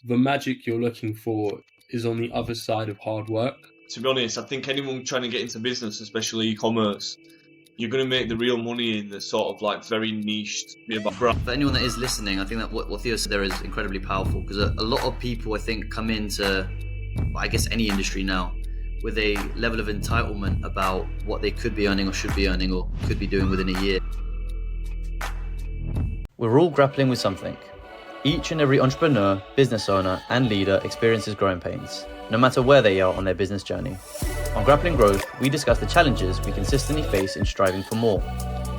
the magic you're looking for is on the other side of hard work. To be honest, I think anyone trying to get into business, especially e-commerce, you're going to make the real money in the sort of like very niched. For anyone that is listening, I think that what Theo said there is incredibly powerful, because a lot of people, I think, come into, I guess, any industry now with a level of entitlement about what they could be earning or should be earning or could be doing within a year. We're all grappling with something. Each and every entrepreneur, business owner, and leader experiences growing pains, no matter where they are on their business journey. On Grappling Growth, we discuss the challenges we consistently face in striving for more,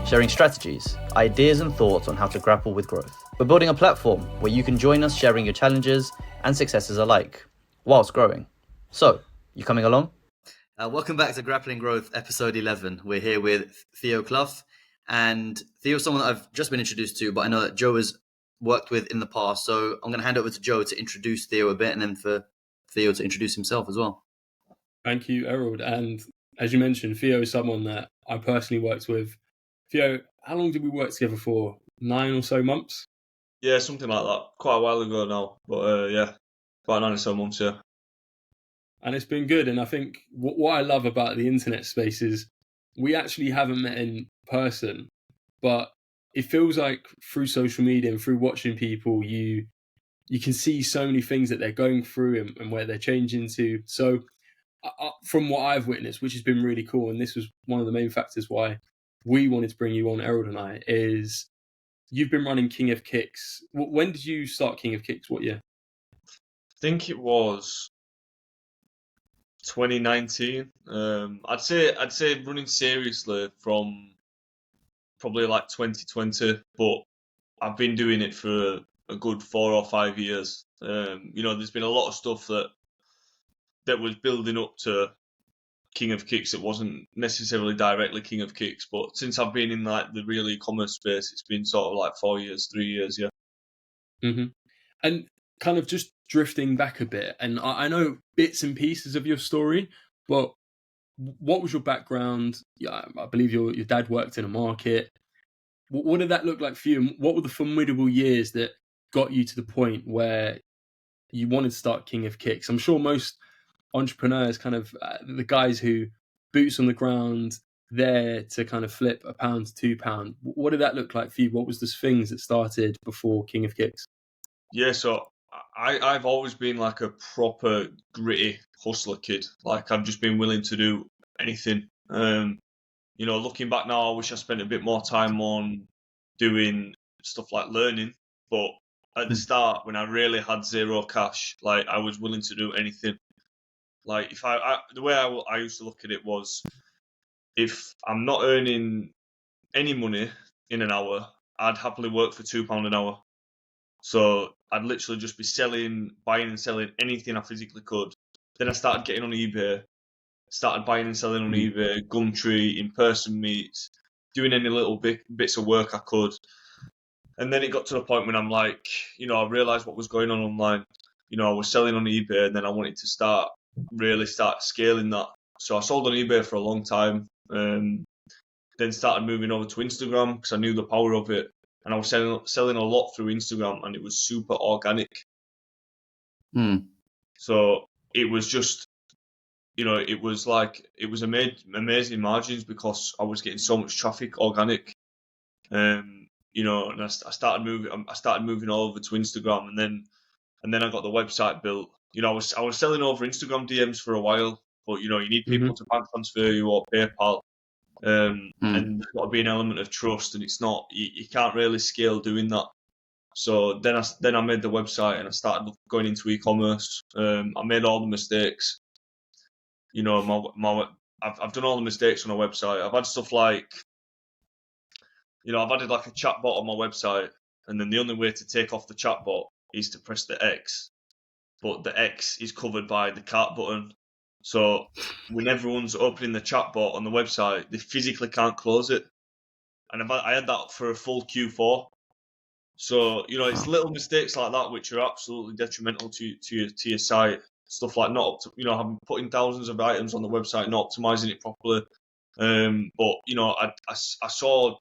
sharing strategies, ideas, and thoughts on how to grapple with growth. We're building a platform where you can join us sharing your challenges and successes alike, whilst growing. So, you coming along? Welcome back to Grappling Growth, episode 11. We're here with Theo Clough, and Theo's someone that I've just been introduced to, but I know that Joe has worked with in the past. So I'm going to hand over to Joe to introduce Theo a bit, and then for Theo to introduce himself as well. Thank you, Erald. And as you mentioned, Theo is someone that I personally worked with. Theo, how long did we work together for? 9 or so months? Yeah, something like that. Quite a while ago now, but yeah, about 9 or so months, yeah. And it's been good. And I think what I love about the internet space is we actually haven't met in person, but it feels like through social media and through watching people, you can see so many things that they're going through and where they're changing to. So from what I've witnessed, which has been really cool, and this was one of the main factors why we wanted to bring you on, Erald and I, is you've been running King of Kicks. When did you start King of Kicks? What year? I think it was 2019. I'd say running seriously from probably like 2020, but I've been doing it for a good 4 or 5 years. There's been a lot of stuff that was building up to King of Kicks. It wasn't necessarily directly King of Kicks, but since I've been in like the real e-commerce space, it's been sort of like 4 years, 3 years, yeah. Mm-hmm. And kind of just drifting back a bit, and I know bits and pieces of your story, but what was your background? Yeah, I believe your dad worked in a market. What did that look like for you? And what were the formidable years that got you to the point where you wanted to start King of Kicks? I'm sure most entrepreneurs, kind of the guys who boots on the ground, there to kind of flip £1 to £2. What did that look like for you? What was the things that started before King of Kicks? Yeah, so I've always been like a proper gritty hustler kid. Like I've just been willing to do anything. Looking back now, I wish I spent a bit more time on doing stuff like learning. But at the start, when I really had zero cash, like I was willing to do anything. Like if the way I used to look at it was, if I'm not earning any money in an hour, I'd happily work for £2 an hour. So I'd literally just be buying and selling anything I physically could. Then I started getting on eBay, started buying and selling on eBay, Gumtree, in-person meets, doing any little bits of work I could. And then it got to the point when I'm like, I realised what was going on online. I was selling on eBay, and then I wanted to really start scaling that. So I sold on eBay for a long time, then started moving over to Instagram because I knew the power of it. And I was selling a lot through Instagram, and it was super organic. So it was just, it was amazing margins because I was getting so much traffic organic. And I started moving all over to Instagram, and then I got the website built. I was selling over Instagram DMs for a while, but you need people to bank transfer you or PayPal. And there's got to be an element of trust, and it's not, you can't really scale doing that. So then I made the website and I started going into e-commerce. I made all the mistakes. I've done all the mistakes on a website. I've had stuff like, I've added like a chatbot on my website, and then the only way to take off the chatbot is to press the X, but the X is covered by the cart button. So when everyone's opening the chatbot on the website, they physically can't close it. And I had that for a full Q4. So, it's little mistakes like that which are absolutely detrimental to your site. Stuff like having putting thousands of items on the website, not optimizing it properly. But I saw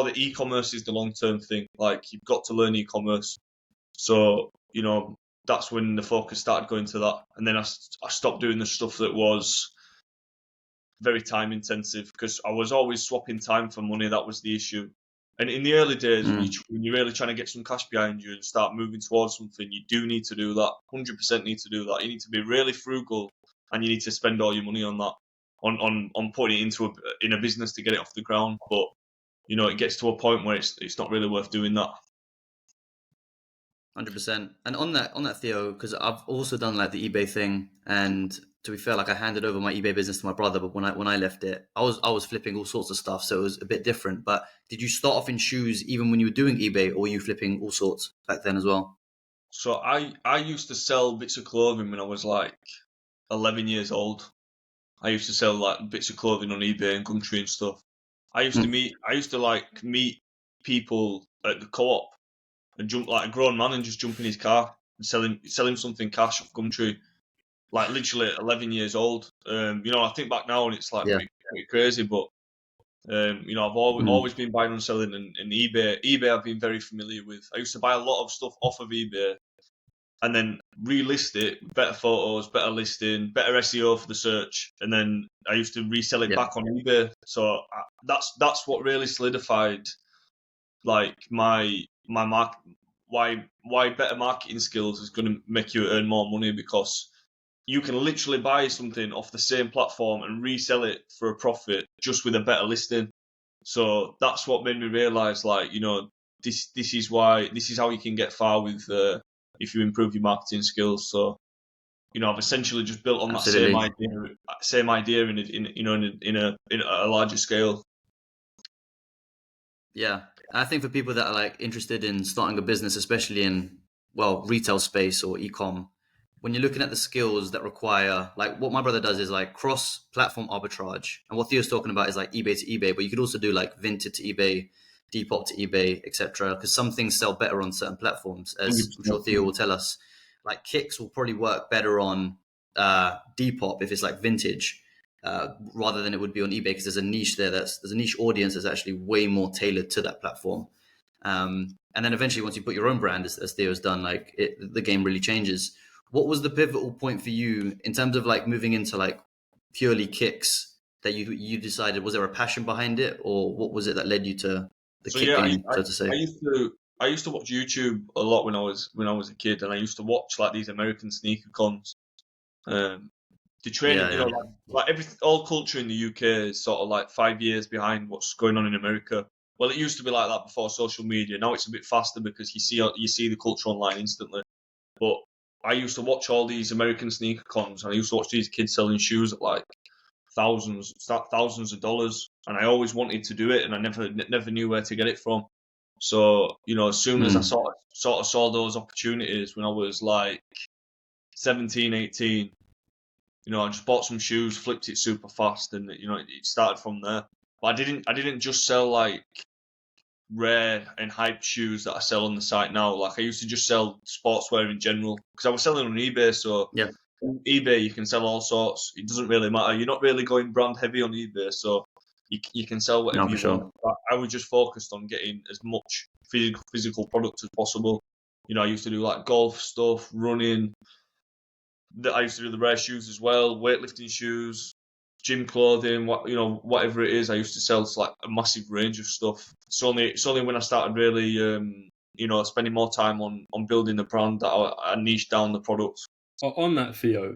that e-commerce is the long-term thing. Like, you've got to learn e-commerce. So, that's when the focus started going to that. And then I stopped doing the stuff that was very time intensive, because I was always swapping time for money. That was the issue. And in the early days, when you're really trying to get some cash behind you and start moving towards something, you do need to do that. 100% need to do that. You need to be really frugal, and you need to spend all your money on that, on putting it in a business to get it off the ground. But it gets to a point where it's not really worth doing that. 100%. And on that, Theo, because I've also done like the eBay thing, and to be fair, like I handed over my eBay business to my brother, but when I left it, I was flipping all sorts of stuff, so it was a bit different. But did you start off in shoes even when you were doing eBay, or were you flipping all sorts back then as well? So I used to sell bits of clothing when I was like 11 years old. I used to sell like bits of clothing on eBay and Gumtree and stuff. I used to meet people at the co-op and jump like a grown man and just jump in his car and sell him something cash off Gumtree. Like literally at 11 years old. I think back now and it's like pretty crazy, but I've always been buying and selling, and eBay I've been very familiar with. I used to buy a lot of stuff off of eBay and then relist it, better photos, better listing, better SEO for the search, and then I used to resell it back on eBay. So that's what really solidified like my market. Why better marketing skills is going to make you earn more money, because you can literally buy something off the same platform and resell it for a profit just with a better listing. So that's what made me realize, like, this is how you can get far with if you improve your marketing skills. So, I've essentially just built on that same idea in a larger scale. Yeah, I think for people that are like interested in starting a business, especially in retail space or e-com, when you're looking at the skills that require, like what my brother does is like cross-platform arbitrage. And what Theo's talking about is like eBay to eBay, but you could also do like Vinted to eBay, Depop to eBay, etc. Because some things sell better on certain platforms, as I'm sure Theo will tell us. Like kicks will probably work better on Depop if it's like vintage, rather than it would be on eBay, because there's a niche there. There's a niche audience that's actually way more tailored to that platform. And then eventually, once you put your own brand, as Theo's done, like the game really changes. What was the pivotal point for you in terms of like moving into like purely kicks that you decided? Was there a passion behind it, or what was it that led you to the kick game, so to say? I used to watch YouTube a lot when I was a kid, and I used to watch like these American sneaker cons. The training, all culture in the UK is sort of like 5 years behind what's going on in America. Well, it used to be like that before social media. Now it's a bit faster because you see the culture online instantly. But I used to watch all these American sneaker cons, and I used to watch these kids selling shoes at like thousands of dollars, and I always wanted to do it, and I never knew where to get it from. So as soon as I sort of saw those opportunities when I was like 17, 18, I just bought some shoes, flipped it super fast, and it started from there. But I didn't just sell like rare and hyped shoes that I sell on the site now. Like I used to just sell sportswear in general, because I was selling on eBay. So on eBay you can sell all sorts. It doesn't really matter. You're not really going brand heavy on eBay, so you can sell whatever you want. But I was just focused on getting as much physical product as possible. I used to do like golf stuff, running. I used to do the rare shoes as well, weightlifting shoes, gym clothing, whatever it is. I used to sell like a massive range of stuff. It's only when I started really, spending more time on building the brand that I niched down the product. On that, Theo,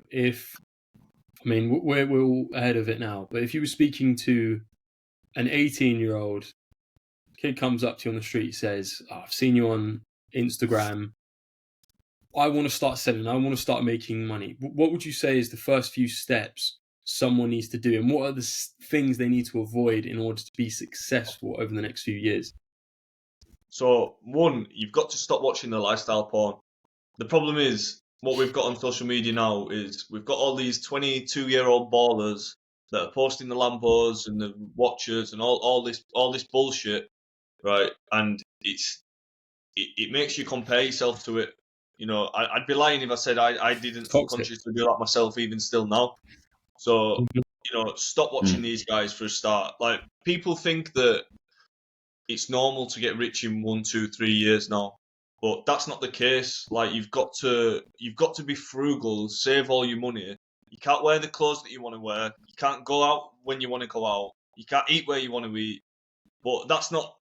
we're all ahead of it now, but if you were speaking to an 18-year-old kid, comes up to you on the street, says, I've seen you on Instagram, I want to start selling, I want to start making money. What would you say is the first few steps someone needs to do, and what are the things they need to avoid in order to be successful over the next few years? So, one, you've got to stop watching the lifestyle porn. The problem is, what we've got on social media now is we've got all these 22-year-old ballers that are posting the Lambos and the watches and all this bullshit, right? And it makes you compare yourself to it. I'd be lying if I said I didn't subconsciously do that myself, even still now. So, stop watching these guys for a start. Like, people think that it's normal to get rich in 1, 2, 3 years now. But that's not the case. Like you've got to be frugal, save all your money. You can't wear the clothes that you want to wear. You can't go out when you want to go out. You can't eat where you want to eat. But that's not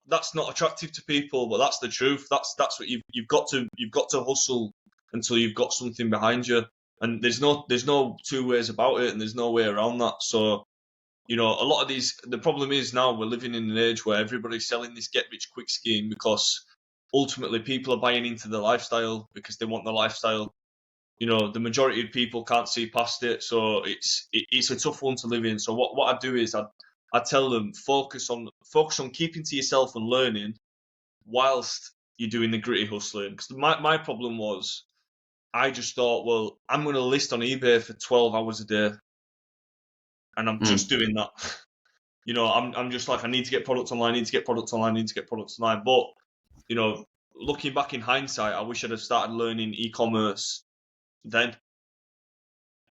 attractive to people. But that's the truth. That's what you've got to hustle until you've got something behind you. And there's no two ways about it, and there's no way around that. So, a lot of the problem is now we're living in an age where everybody's selling this get rich quick scheme because ultimately people are buying into the lifestyle because they want the lifestyle. The majority of people can't see past it, so it's a tough one to live in. So what I do is I tell them focus on keeping to yourself and learning whilst you're doing the gritty hustling. Because my problem was I just thought, well, I'm going to list on eBay for 12 hours a day, and I'm just doing that. I'm just like, I need to get products online, But, looking back in hindsight, I wish I'd have started learning e-commerce then.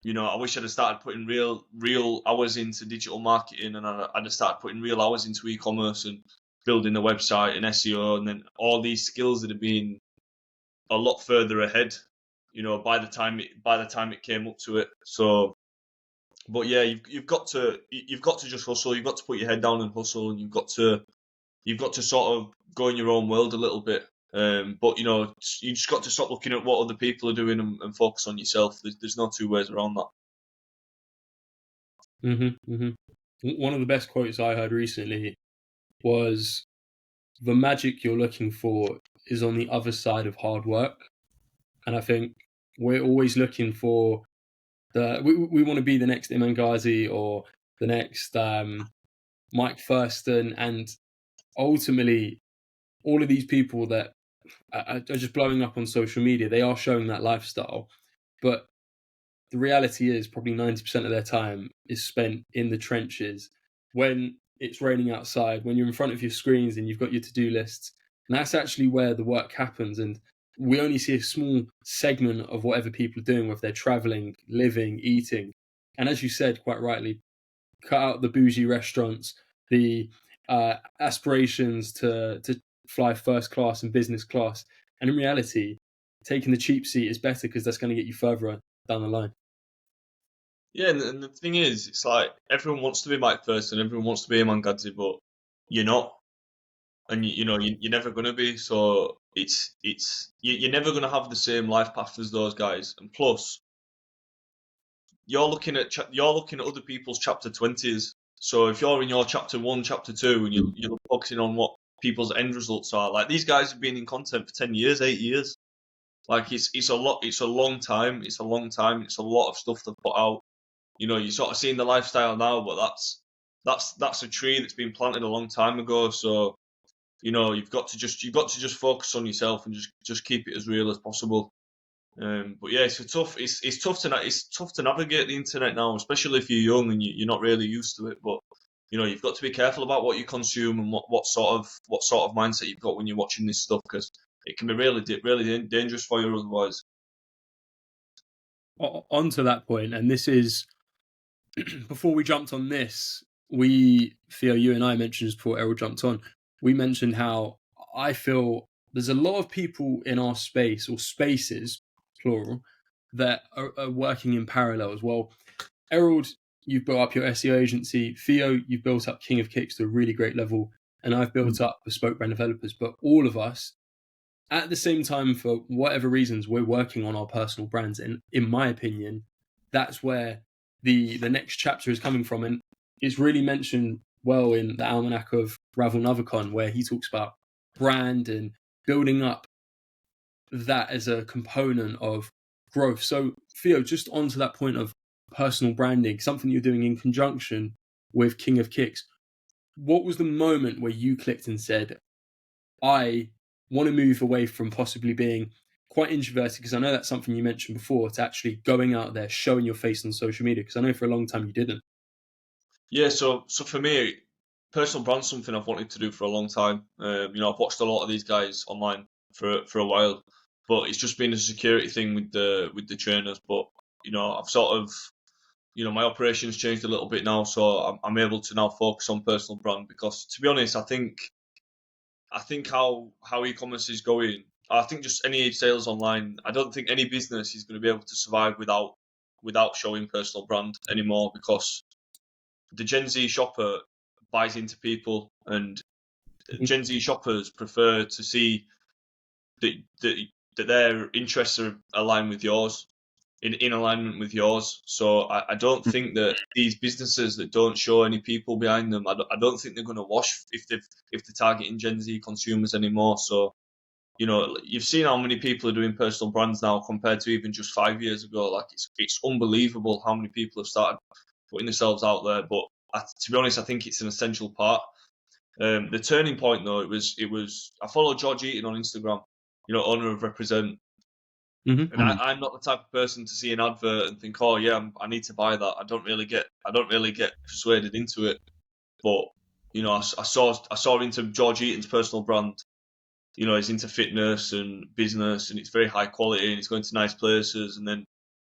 I wish I'd have started putting real hours into digital marketing, and I'd have started putting real hours into e-commerce and building the website and SEO, and then all these skills that have been a lot further ahead, by the time it came up to it. So, but yeah, you've got to just hustle. You've got to put your head down and hustle, and you've got to sort of go in your own world a little bit. But you just got to stop looking at what other people are doing and focus on yourself. There's no two ways around that. One of the best quotes I heard recently was, "The magic you're looking for is on the other side of hard work." And I think we're always looking for we want to be the next Imran Ghazi or the next Mike Thurston, and ultimately all of these people that are just blowing up on social media, they are showing that lifestyle, but the reality is probably 90% of their time is spent in the trenches when it's raining outside, when you're in front of your screens and you've got your to-do lists, and that's actually where the work happens. And we only see a small segment of whatever people are doing, whether they're traveling, living, eating. And as you said quite rightly, cut out the bougie restaurants, the aspirations to fly first class and business class. And in reality, taking the cheap seat is better because that's going to get you further down the line. Yeah, and the thing is, it's like everyone wants to be Mike Thurston, everyone wants to be Imran Ghazi, but you're not, and you're never going to be. So you're never going to have the same life path as those guys. And plus, you're looking at other people's chapter 20s. So if you're in your chapter 1, chapter 2, and you're focusing on what people's end results are, like these guys have been in content for 10 years, 8 years. Like it's a long time. It's a lot of stuff to put out. You're sort of seeing the lifestyle now, but that's a tree that's been planted a long time ago. So, you've got to just focus on yourself and just keep it as real as possible. But yeah, it's tough to navigate the internet now, especially if you're young and you're not really used to it. But you've got to be careful about what you consume and what sort of mindset you've got when you're watching this stuff, because it can be really dangerous for you otherwise. On to that point, and this is before we jumped on this, Theo, you and I mentioned just before Errol jumped on, we mentioned how I feel there's a lot of people in our space, or spaces, plural, that are working in parallel as well. Errol, you've built up your SEO agency. Theo, you've built up King of Kicks to a really great level. And I've built up Bespoke Brand Developers. But all of us, at the same time, for whatever reasons, we're working on our personal brands. And in my opinion, that's where the next chapter is coming from. And it's really mentioned well in the Almanac of Ravel Navikon, where he talks about brand and building up that as a component of growth. So Theo, just onto that point of personal branding, something you're doing in conjunction with King of Kicks, what was the moment where you clicked and said, I want to move away from possibly being quite introverted, because I know that's something you mentioned before, to actually going out there, showing your face on social media, because I know for a long time you didn't. Yeah, so for me, personal brand's something I've wanted to do for a long time. I've watched a lot of these guys online for a while, but it's just been a security thing with the trainers. But I've sort of my operations changed a little bit now, so I'm able to now focus on personal brand, because to be honest, I think how e-commerce is going, I think just any sales online. I don't think any business is going to be able to survive without showing personal brand anymore, because the Gen Z shopper buys into people, and Gen Z shoppers prefer to see that their interests are aligned with yours, in alignment with yours. So I don't think that these businesses that don't show any people behind them, I don't think they're going to wash if they're targeting Gen Z consumers anymore. So, you know, you've seen how many people are doing personal brands now compared to even just 5 years ago. Like, it's unbelievable how many people have started putting themselves out there. But to be honest, I think it's an essential part. The turning point, though, it was I follow George Eaton on Instagram, you know, owner of Represent. And I'm not the type of person to see an advert and think, oh yeah, I need to buy that. I don't really get persuaded into it. But, you know, I saw into George Eaton's personal brand. You know, he's into fitness and business, and it's very high quality, and it's going to nice places. And then,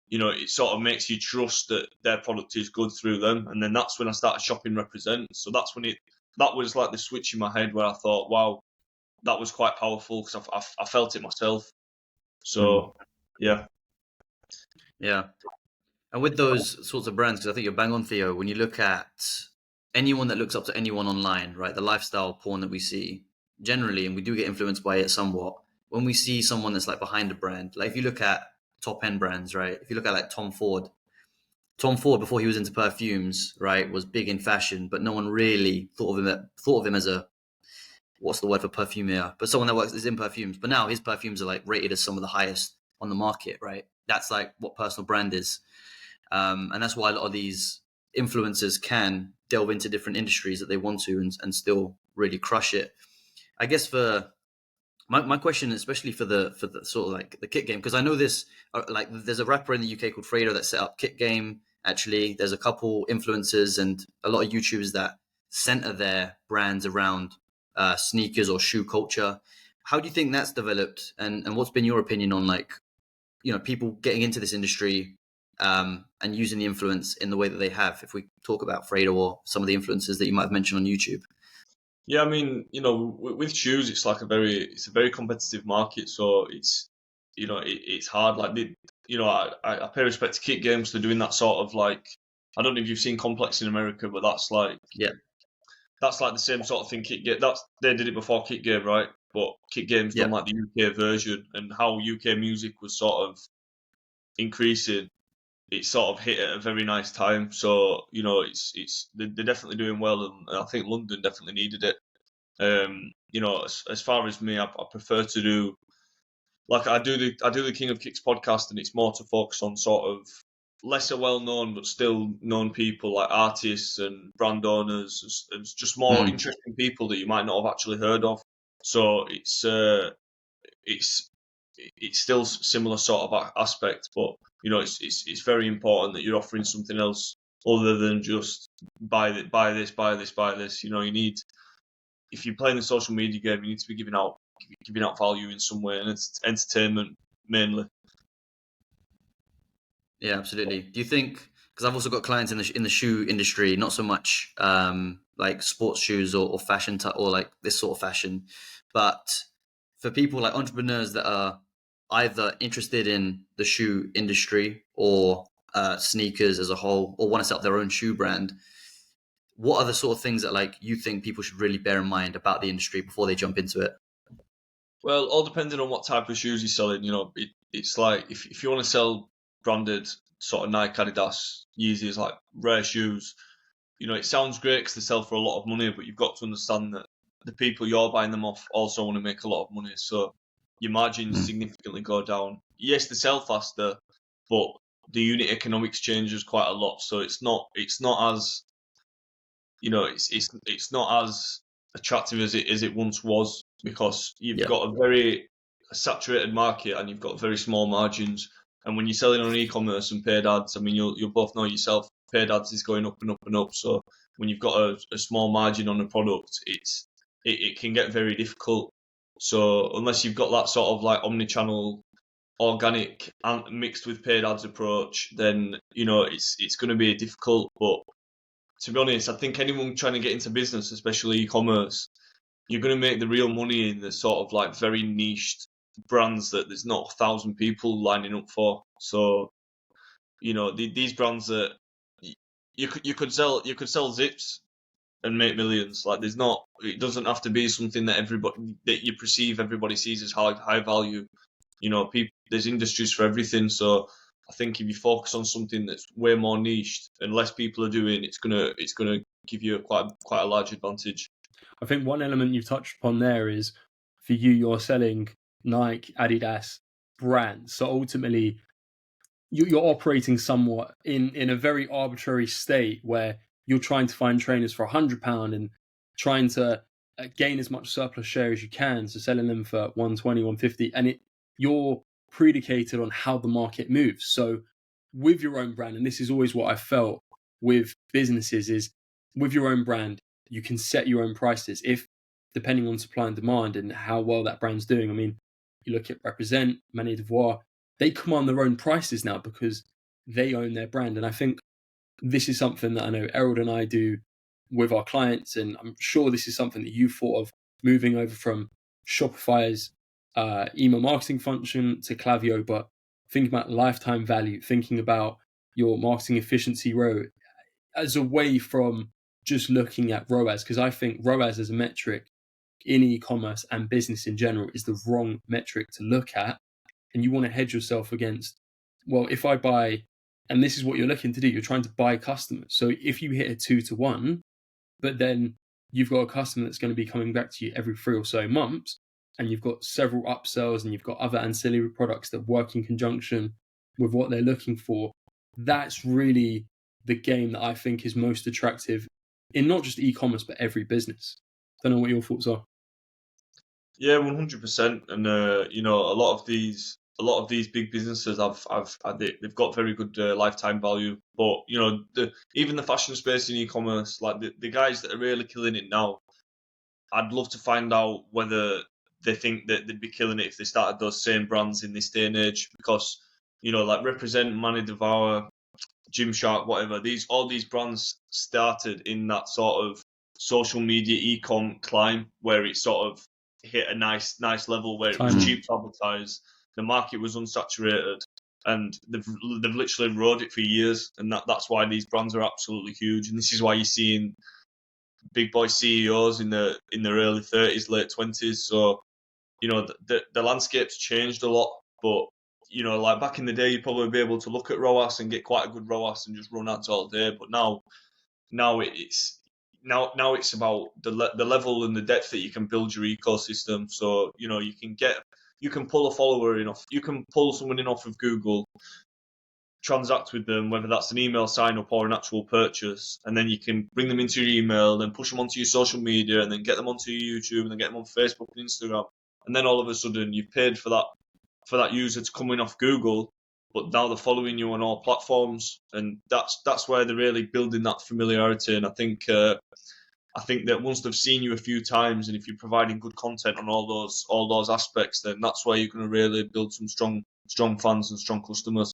you know, it sort of makes you trust that their product is good through them. And then that's when I started shopping Represent. So that's when that was like the switch in my head where I thought, wow, that was quite powerful, because I felt it myself. So, yeah. Yeah. And with those sorts of brands, because I think you're bang on, Theo, when you look at anyone that looks up to anyone online, right, the lifestyle porn that we see generally, and we do get influenced by it somewhat, when we see someone that's like behind a brand, like if you look at top end brands, right, if you look at like Tom Ford before he was into perfumes, right, was big in fashion, but no one really thought of him as a, what's the word for perfumer, but someone that is in perfumes. But now his perfumes are like rated as some of the highest on the market, right? That's like what personal brand is. And that's why a lot of these influencers can delve into different industries that they want to and still really crush it. I guess for my question, especially for the sort of like the Kit Game, because I know this, like there's a rapper in the UK called Fredo that set up Kit Game. Actually, there's a couple influencers and a lot of YouTubers that center their brands around sneakers or shoe culture. How do you think that's developed, and what's been your opinion on, like, you know, people getting into this industry and using the influence in the way that they have, if we talk about Fredo or some of the influencers that you might have mentioned on YouTube? Yeah, I mean, you know, with shoes, it's a very competitive market. So it's, you know, it's hard. Like, you know, I pay respect to Kit Games for doing that sort of, like, I don't know if you've seen Complex in America, but that's like, that's like the same sort of thing. They did it before Kit Game, right? But Kit Game's done like the UK version, and how UK music was sort of increasing, it sort of hit at a very nice time. So, you know, they're definitely doing well, and I think London definitely needed it. You know, as far as me, I prefer to do, like, I do the King of Kicks podcast, and it's more to focus on sort of lesser well known but still known people, like artists and brand owners, and just more interesting people that you might not have actually heard of. So it's still similar sort of aspect, but, you know, it's very important that you're offering something else other than just buy this. You know, you need, if you're playing the social media game, you need to be giving out value in some way, and it's entertainment mainly. Yeah, absolutely. Do you think, because I've also got clients in the shoe industry, not so much like sports shoes or fashion or like this sort of fashion, but for people like entrepreneurs that are either interested in the shoe industry or sneakers as a whole, or want to set up their own shoe brand, what are the sort of things that, like, you think people should really bear in mind about the industry before they jump into it? Well, all depending on what type of shoes you're selling. You know, it's like, if you want to sell branded sort of Nike, Adidas, Yeezys, like rare shoes, you know, it sounds great because they sell for a lot of money, but you've got to understand that the people you're buying them off also want to make a lot of money. So your margins significantly go down. Yes, they sell faster, but the unit economics changes quite a lot. So it's not as, you know, it's not as attractive as it once was, because you've got a very saturated market and you've got very small margins. And when you're selling on e-commerce and paid ads, I mean, you'll both know yourself, paid ads is going up and up and up. So when you've got a small margin on a product, it can get very difficult. So unless you've got that sort of like omni-channel, organic and mixed with paid ads approach, then, you know, it's going to be difficult. But to be honest, I think anyone trying to get into business, especially e-commerce, you're going to make the real money in the sort of like very niched brands that there's not 1,000 people lining up for. So, you know, these brands that you could sell zips and make millions. Like, it doesn't have to be something that everybody sees as high value. You know, there's industries for everything. So I think if you focus on something that's way more niched and less people are doing, it's gonna give you quite a large advantage. I think one element you've touched upon there is, for you, you're selling Nike, Adidas brands. So ultimately, you're operating somewhat in a very arbitrary state where you're trying to find trainers for £100 and trying to gain as much surplus share as you can, so selling them for 120, 150, and you're predicated on how the market moves. So with your own brand, and this is always what I felt with businesses, is with your own brand, you can set your own prices, if depending on supply and demand and how well that brand's doing. I mean, you look at Represent, Mani Devoir, they command their own prices now because they own their brand. And I think this is something that I know Erald and I do with our clients, and I'm sure this is something that you thought of moving over from Shopify's email marketing function to Klaviyo, but thinking about lifetime value, thinking about your marketing efficiency row as away from just looking at ROAS, because I think ROAS as a metric in e-commerce and business in general is the wrong metric to look at. And you want to hedge yourself against, well, if I buy, and this is what you're looking to do, you're trying to buy customers. So if you hit a 2-to-1, but then you've got a customer that's going to be coming back to you every 3 or so months, and you've got several upsells and you've got other ancillary products that work in conjunction with what they're looking for, that's really the game that I think is most attractive in not just e-commerce, but every business. Don't know what your thoughts are. Yeah, 100%. And you know, a lot of these big businesses they've got very good lifetime value. But you know, even the fashion space in e-commerce, like the guys that are really killing it now, I'd love to find out whether they think that they'd be killing it if they started those same brands in this day and age. Because, you know, like Represent, Mani Devour, Gymshark, whatever, all these brands started in that sort of social media e-com climb where it sort of hit a nice level where it was cheap to advertise, the market was unsaturated, and they've literally rode it for years, and that's why these brands are absolutely huge. And this is why you're seeing big boy CEOs in their early 30s, late 20s. So, you know, the landscape's changed a lot, but you know, like back in the day, you'd probably be able to look at ROAS and get quite a good ROAS and just run ads all day. But now it's about the level and the depth that you can build your ecosystem. So, you know, you can pull a follower in off, you can pull someone in off of Google, transact with them, whether that's an email sign up or an actual purchase, and then you can bring them into your email, then push them onto your social media, and then get them onto your YouTube, and then get them on Facebook and Instagram. And then all of a sudden you've paid for that user to come in off Google, but now they're following you on all platforms, and that's where they're really building that familiarity. And I think that once they've seen you a few times, and if you're providing good content on all those aspects, then that's where you're going to really build some strong fans and strong customers.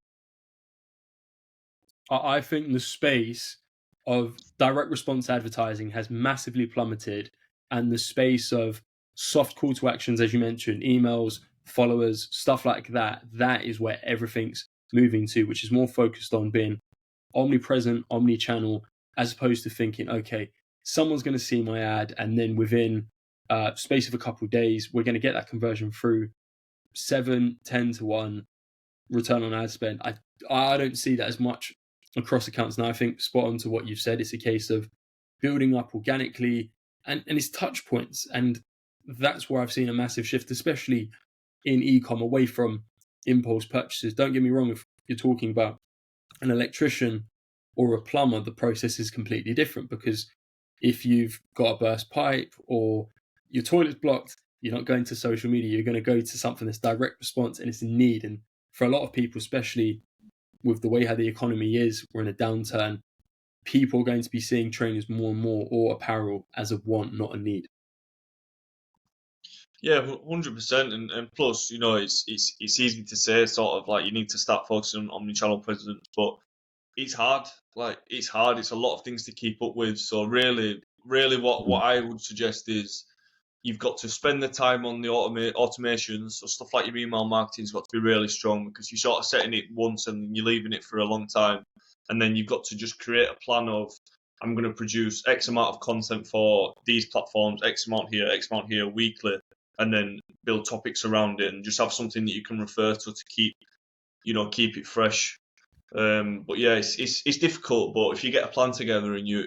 I think the space of direct response advertising has massively plummeted, and the space of soft call to actions, as you mentioned, emails, followers, stuff like that is where everything's moving to, which is more focused on being omnipresent, omni-channel, as opposed to thinking, okay, someone's going to see my ad, and then within space of a couple of days, we're going to get that conversion through 7-10 to 1 return on ad spend. I don't see that as much across accounts now. I think spot on to what you've said. It's a case of building up organically, and it's touch points, and that's where I've seen a massive shift, especially in e-com, away from impulse purchases. Don't get me wrong, if you're talking about an electrician or a plumber, the process is completely different, because if you've got a burst pipe or your toilet's blocked, you're not going to social media, you're going to go to something that's direct response and it's a need. And for a lot of people, especially with the way how the economy is, we're in a downturn, people are going to be seeing trainers more and more, or apparel, as a want, not a need. Yeah, 100%. And plus, you know, it's easy to say, sort of like, you need to start focusing on omnichannel presence, but it's hard. Like, it's hard. It's a lot of things to keep up with. So really what I would suggest is you've got to spend the time on the automations. So stuff like your email marketing's got to be really strong, because you're sort of setting it once and you're leaving it for a long time. And then you've got to just create a plan of, I'm going to produce X amount of content for these platforms, X amount here weekly, and then build topics around it and just have something that you can refer to keep it fresh. But yeah, it's difficult, but if you get a plan together and you're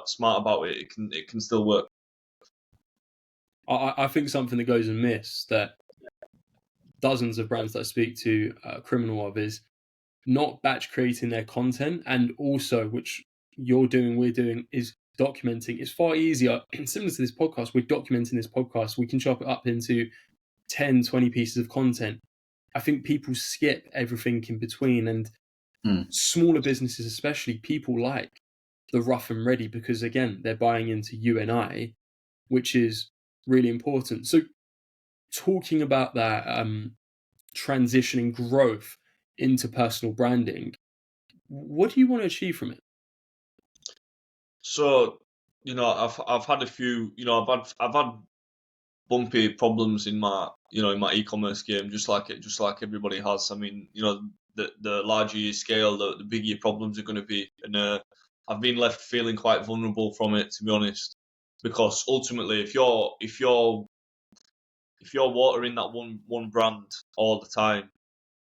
smart about it, it can still work. I think something that goes amiss that dozens of brands that I speak to are criminal of is not batch creating their content, and also, which we're doing, is documenting. It's far easier. Similar to this podcast, we're documenting this podcast. We can chop it up into 10, 20 pieces of content. I think people skip everything in between, and smaller businesses especially, people like the rough and ready, because again, they're buying into you and I, which is really important. So talking about that transitioning growth into personal branding, what do you want to achieve from it? So, I've had a few, I've had bumpy problems in my e-commerce game, just like everybody has. I mean, the larger you scale, the bigger your problems are going to be, and I've been left feeling quite vulnerable from it, to be honest, because ultimately, if you're watering that one brand all the time,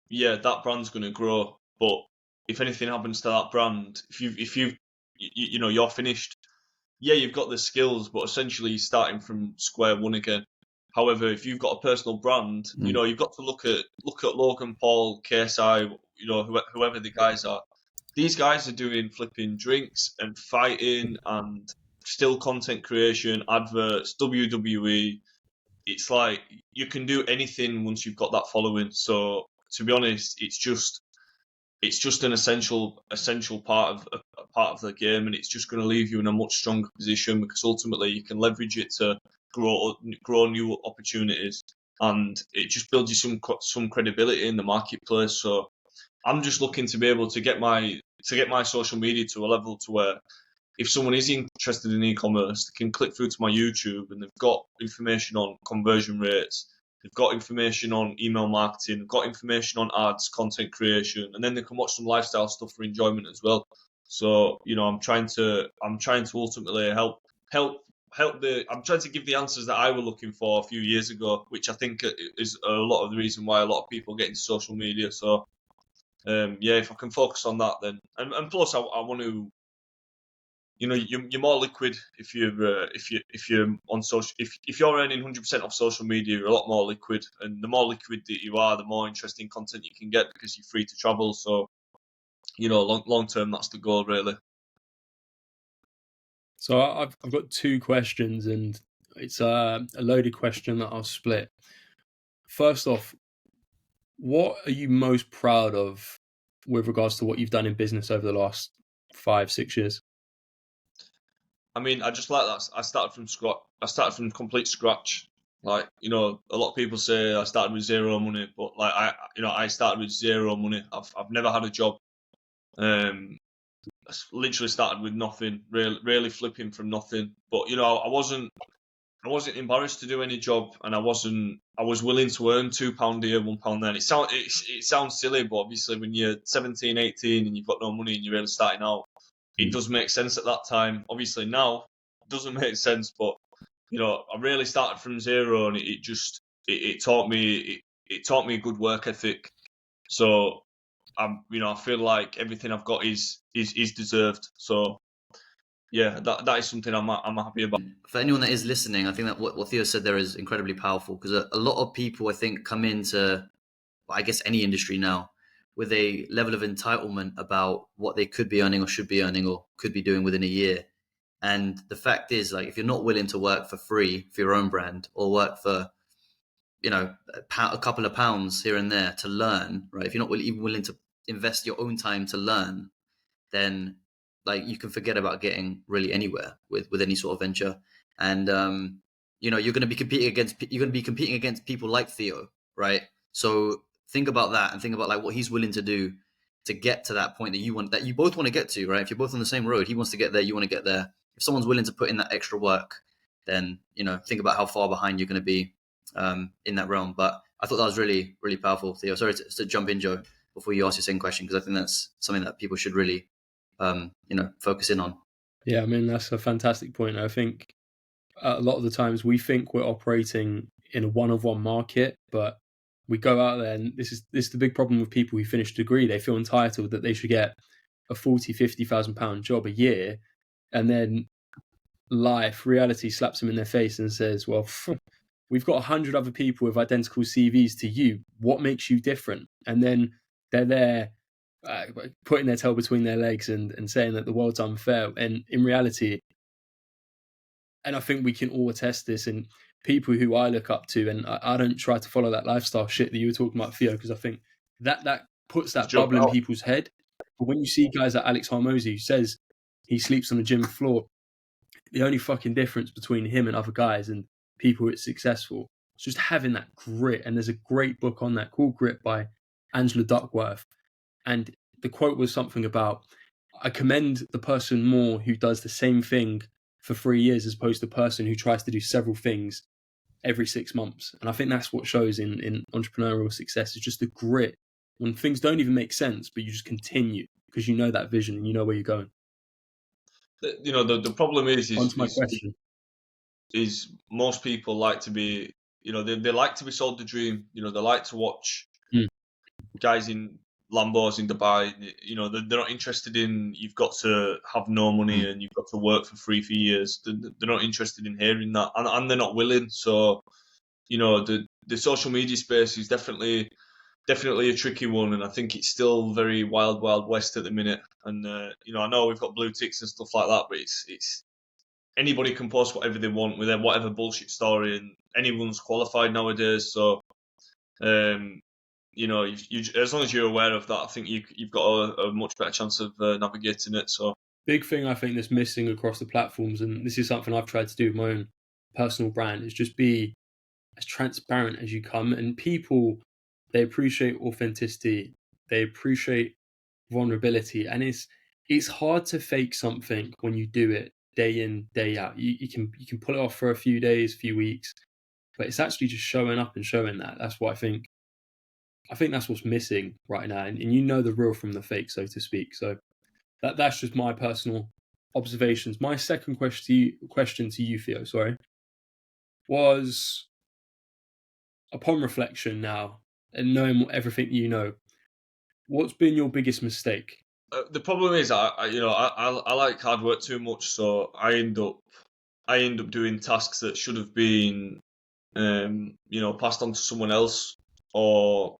yeah, that brand's going to grow. But if anything happens to that brand, if you're finished. Yeah, you've got the skills, but essentially you're starting from square one again. However, if you've got a personal brand, you've got to look at Logan Paul, KSI, whoever the guys are. These guys are doing flipping drinks and fighting and still content creation, adverts, WWE. It's like you can do anything once you've got that following. So to be honest, it's just an essential part of the game, and it's just going to leave you in a much stronger position, because ultimately you can leverage it to grow new opportunities, and it just builds you some credibility in the marketplace. So I'm just looking to be able to get my social media to a level to where if someone is interested in e-commerce, they can click through to my YouTube and they've got information on conversion rates. They've got information on email marketing, they've got information on ads, content creation, and then they can watch some lifestyle stuff for enjoyment as well. So, I'm trying to ultimately I'm trying to give the answers that I were looking for a few years ago, which I think is a lot of the reason why a lot of people get into social media. So, if I can focus on that, then, and plus I want to, you're more liquid if you're on social. If you're earning 100% off social media, you're a lot more liquid, and the more liquid that you are, the more interesting content you can get, because you're free to travel. So, long term, that's the goal, really. So I've got two questions, and it's a loaded question that I'll split. First off, what are you most proud of with regards to what you've done in business over the last 5-6 years? I mean, I just like that. I started from scratch. I started from complete scratch. Like, a lot of people say I started with zero money, but like I started with zero money. I've never had a job. I literally started with nothing, really flipping from nothing. But I wasn't embarrassed to do any job, and I was willing to earn £2 here, £1 there. It sounds silly, but obviously when you're 17, 18 and you've got no money and you're really starting out, it does make sense at that time. Obviously now it doesn't make sense, but I really started from zero, and it taught me a good work ethic. So I feel like everything I've got is deserved. So yeah, that is something I'm happy about. For anyone that is listening, I think that what Theo said there is incredibly powerful, because a lot of people, I think, come into, I guess, any industry now with a level of entitlement about what they could be earning or should be earning or could be doing within a year. And the fact is, like, if you're not willing to work for free for your own brand, or work for, a couple of pounds here and there to learn, right? If you're not even willing to invest your own time to learn, then like you can forget about getting really anywhere with any sort of venture. And you're going to be competing against people like Theo, right? So think about that, and think about like what he's willing to do to get to that point that you both want to get to, right? If you're both on the same road, he wants to get there, you want to get there. If someone's willing to put in that extra work, then think about how far behind you're going to be in that realm. But I thought that was really, really powerful, Theo. Sorry to jump in, Joe, before you ask your second question, because I think that's something that people should really focus in on. Yeah, I mean, that's a fantastic point. I think a lot of the times we think we're operating in a one-of-one market, but we go out there, and this is the big problem with people who finish a degree. They feel entitled that they should get a 40,000, 50,000 pound job a year, and then reality slaps them in their face and says, well, we've got 100 other people with identical CVs to you. What makes you different? And then they're there putting their tail between their legs and saying that the world's unfair. And in reality, and I think we can all attest this, and people who I look up to, and I don't try to follow that lifestyle shit that you were talking about, Theo, because I think that puts that bubble in people's head. But when you see guys like Alex Hormozy, who says he sleeps on the gym floor, the only fucking difference between him and other guys and people who are successful is just having that grit. And there's a great book on that called Grit by Angela Duckworth. And the quote was something about, I commend the person more who does the same thing for 3 years as opposed to the person who tries to do several things every 6 months. And I think that's what shows in entrepreneurial success, is just the grit when things don't even make sense, but you just continue because you know that vision and you know where you're going. The problem is my question. Is most people like to be, they like to be sold the dream. They like to watch guys in Lambos in Dubai. They're not interested in, you've got to have no money and you've got to work for free for years. They're not interested in hearing that, and they're not willing. So, the social media space is definitely a tricky one, and I think it's still very wild west at the minute. And I know we've got blue ticks and stuff like that, but it's anybody can post whatever they want with whatever bullshit story, and anyone's qualified nowadays. So, you as long as you're aware of that, I think you've got a much better chance of navigating it. So, big thing I think that's missing across the platforms, and this is something I've tried to do with my own personal brand, is just be as transparent as you come. And people, they appreciate authenticity, they appreciate vulnerability, and it's hard to fake something when you do it day in, day out. You can pull it off for a few days, few weeks, but it's actually just showing up and showing that. That's what I think that's what's missing right now, and you know the real from the fake, so to speak. So that's just my personal observations. My second question to you, Theo, was, upon reflection now and knowing everything you know, what's been your biggest mistake? The problem is, I like hard work too much, so I end up doing tasks that should have been, passed on to someone else, or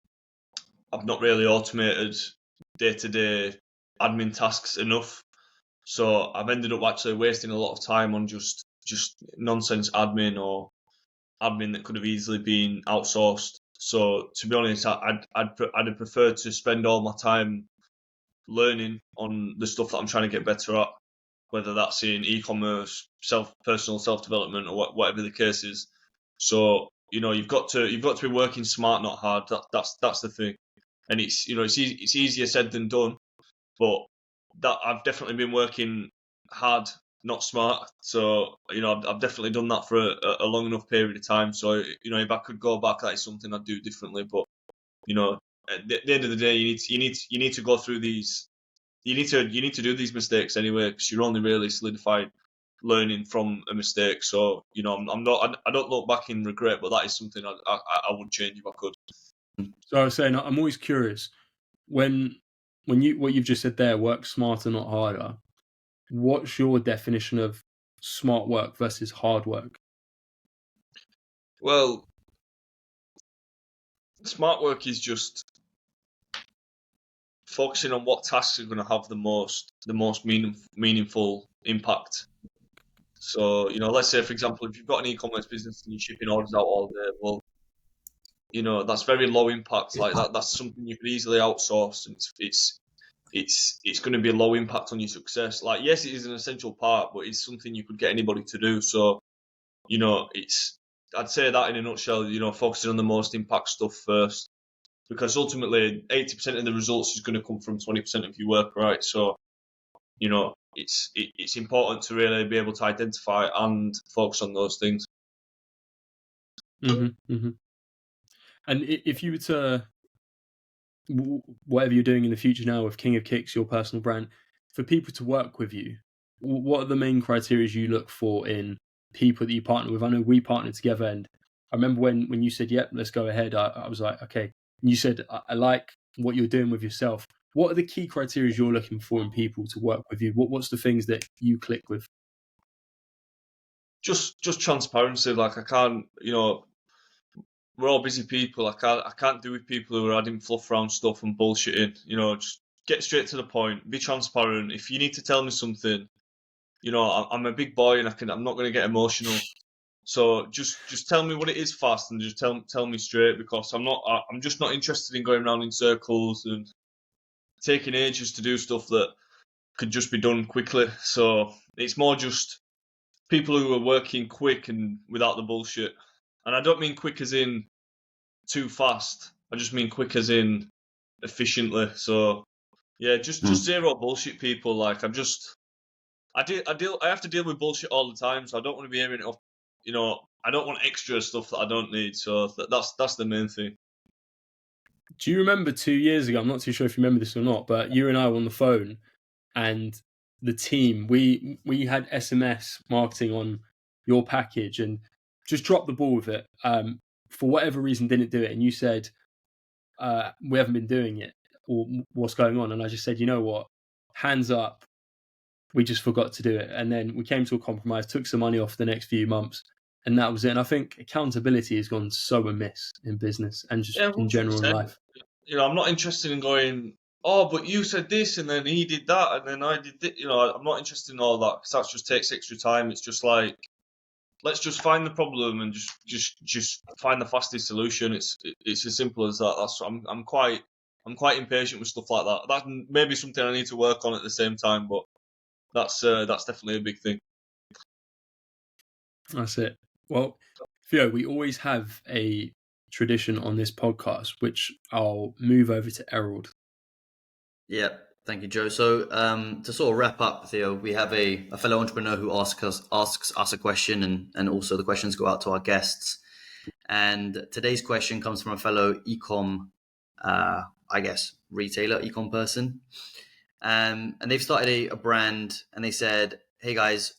I've not really automated day-to-day admin tasks enough. So I've ended up actually wasting a lot of time on just nonsense admin, or admin that could have easily been outsourced. So to be honest, I'd have preferred to spend all my time learning on the stuff that I'm trying to get better at, whether that's in e-commerce, personal self-development, or whatever the case is. So you've got to be working smart, not hard. That's the thing, and it's it's easier said than done, but that I've definitely been working hard, not smart. So I've definitely done that for a long enough period of time. So if I could go back, that is something I'd do differently. But at the end of the day, you need to go through these. You need to do these mistakes anyway, because you're only really solidified learning from a mistake. So I don't look back in regret, but that is something I would change if I could. So I was saying, I'm always curious when what you've just said there, work smarter, not harder. What's your definition of smart work versus hard work? Well, smart work is just focusing on what tasks are going to have the most meaningful impact. So, let's say, for example, if you've got an e-commerce business and you're shipping orders out all day, well, that's very low impact. Like that's something you could easily outsource, and it's going to be a low impact on your success. Like, yes, it is an essential part, but it's something you could get anybody to do. So, I'd say that in a nutshell, focusing on the most impact stuff first, because ultimately 80% of the results is going to come from 20% of your work, right? So, it's important to really be able to identify and focus on those things. And if you were to, whatever you're doing in the future now with King of Kicks, your personal brand, for people to work with you, what are the main criteria you look for in people that you partner with? I know we partnered together, and I remember when you said, yep, let's go ahead, I was like, okay. And you said, I like what you're doing with yourself. What are the key criteria you're looking for in people to work with you? What's the things that you click with? Just transparency. Like, I can't, we're all busy people. I can't do with people who are adding fluff around stuff and bullshitting. Just get straight to the point. Be transparent. If you need to tell me something, I'm a big boy and I'm not going to get emotional. So just tell me what it is fast, and just tell me straight, because I'm just not interested in going around in circles and taking ages to do stuff that could just be done quickly. So it's more just people who are working quick and without the bullshit. And I don't mean quick as in too fast. I just mean quick as in efficiently. So yeah, just zero bullshit people. Like, I have to deal with bullshit all the time, so I don't want to be airing it off. I don't want extra stuff that I don't need. So that's the main thing. Do you remember 2 years ago? I'm not too sure if you remember this or not, but you and I were on the phone, and the team, we had SMS marketing on your package and just dropped the ball with it. For whatever reason, didn't do it. And you said, we haven't been doing it, or what's going on? And I just said, you know what? Hands up. We just forgot to do it. And then we came to a compromise, took some money off the next few months, and that was it. And I think accountability has gone so amiss in business and just in general in life. I'm not interested in going, oh, but you said this, and then he did that, and then I did this. I'm not interested in all that, because that just takes extra time. It's just like, let's just find the problem and just find the fastest solution. It's as simple as that. I'm quite impatient with stuff like that. That may be something I need to work on at the same time, but that's definitely a big thing. That's it. Well, Theo, we always have a tradition on this podcast, which I'll move over to Erald. Yeah, thank you, Joe. So to sort of wrap up, Theo, we have a fellow entrepreneur who asks us a question, and also the questions go out to our guests. And today's question comes from a fellow ecom, retailer, ecom person. And they've started a brand, and they said, hey guys,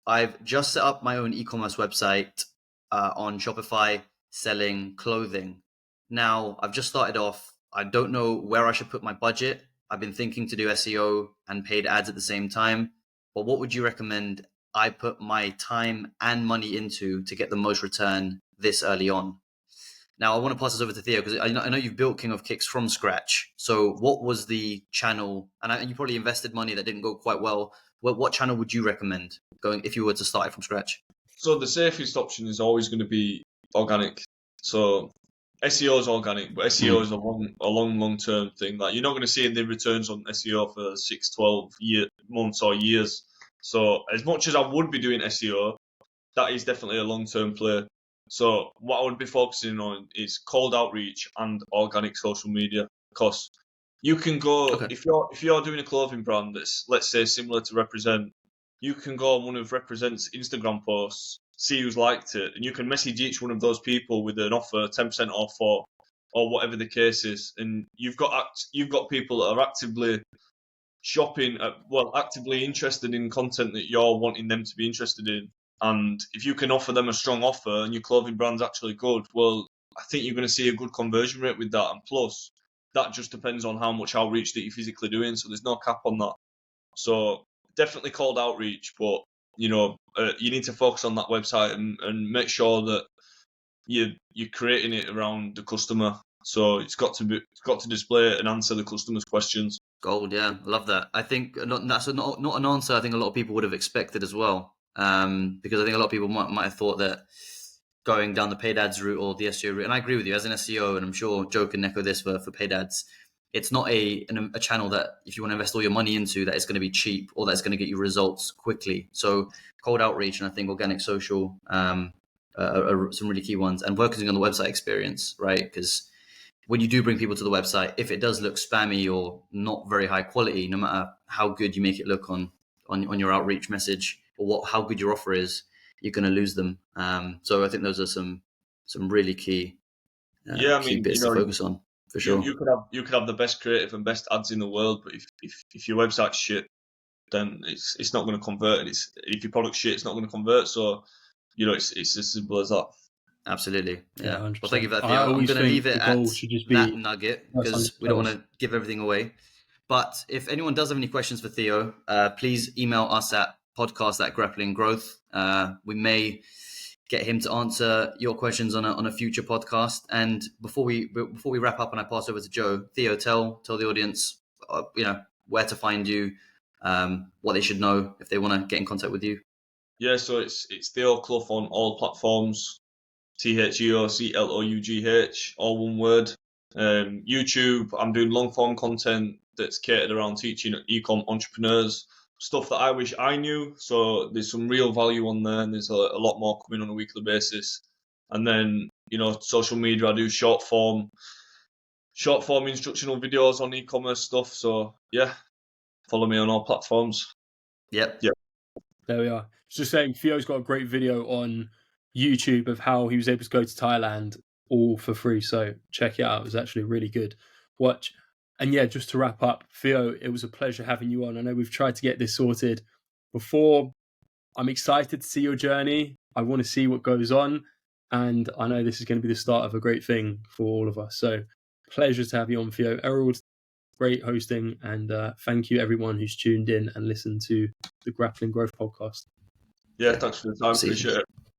I've just set up my own e-commerce website on Shopify selling clothing. Now, I've just started off. I don't know where I should put my budget. I've been thinking to do SEO and paid ads at the same time. But what would you recommend I put my time and money into to get the most return this early on? Now, I want to pass this over to Theo, because I know you've built King of Kicks from scratch. So what was the channel? And you probably invested money that didn't go quite well. What channel would you recommend going if you were to start it from scratch? So the safest option is always going to be organic. So SEO is organic, but SEO is a long-term thing. Like, you're not going to see any returns on SEO for 6, 12 months or years. So as much as I would be doing SEO, that is definitely a long-term play. So what I would be focusing on is cold outreach and organic social media, because you can go, if you're doing a clothing brand that's, let's say, similar to Represent, you can go on one of Represent's Instagram posts, see who's liked it, and you can message each one of those people with an offer, 10% off, or whatever the case is. And you've got people that are actively shopping, actively interested in content that you're wanting them to be interested in. And if you can offer them a strong offer and your clothing brand's actually good, well, I think you're going to see a good conversion rate with that. And plus, that just depends on how much outreach that you're physically doing. So there's no cap on that. So definitely cold outreach, but you need to focus on that website and make sure that you're creating it around the customer. So it's got to display and answer the customer's questions. Gold, yeah, love that. I think that's not an answer I think a lot of people would have expected as well, because I think a lot of people might have thought that going down the paid ads route or the SEO route, and I agree with you as an SEO, and I'm sure Joe can echo this for paid ads. It's not a channel that if you want to invest all your money into, that it's going to be cheap or that's going to get you results quickly. So cold outreach and I think organic social are some really key ones, and focusing on the website experience, right? Because when you do bring people to the website, if it does look spammy or not very high quality, no matter how good you make it look on on your outreach message or how good your offer is, you're going to lose them. So I think those are some really key key bits to focus on, for sure. You could have the best creative and best ads in the world, but if your website's shit, then it's not going to convert. And if your product's shit, it's not going to convert. So it's as simple as that. Absolutely. Yeah. 100%. Well, thank you for that, Theo. I'm going to leave it at that nugget because we don't want to give everything away. But if anyone does have any questions for Theo, please email us at podcast@grapplinggrowth. We may get him to answer your questions on a future podcast. And before we wrap up and I pass over to Joe, Theo, tell the audience, where to find you, what they should know if they want to get in contact with you. Yeah, so it's Theo Clough on all platforms. TheoClough, all one word. YouTube, I'm doing long form content that's catered around teaching e-com entrepreneurs stuff that I wish I knew. So there's some real value on there, and there's a lot more coming on a weekly basis. And then social media, I do short form instructional videos on e-commerce stuff. So yeah, follow me on all platforms. Yep. There we are. Just saying, Theo's got a great video on YouTube of how he was able to go to Thailand all for free. So check it out. It was actually really good watch. And yeah, just to wrap up, Theo, it was a pleasure having you on. I know we've tried to get this sorted before. I'm excited to see your journey. I want to see what goes on. And I know this is going to be the start of a great thing for all of us. So pleasure to have you on, Theo. Erald, great hosting. And thank you everyone who's tuned in and listened to the Grappling Growth podcast. Yeah, thanks for the time. Appreciate it.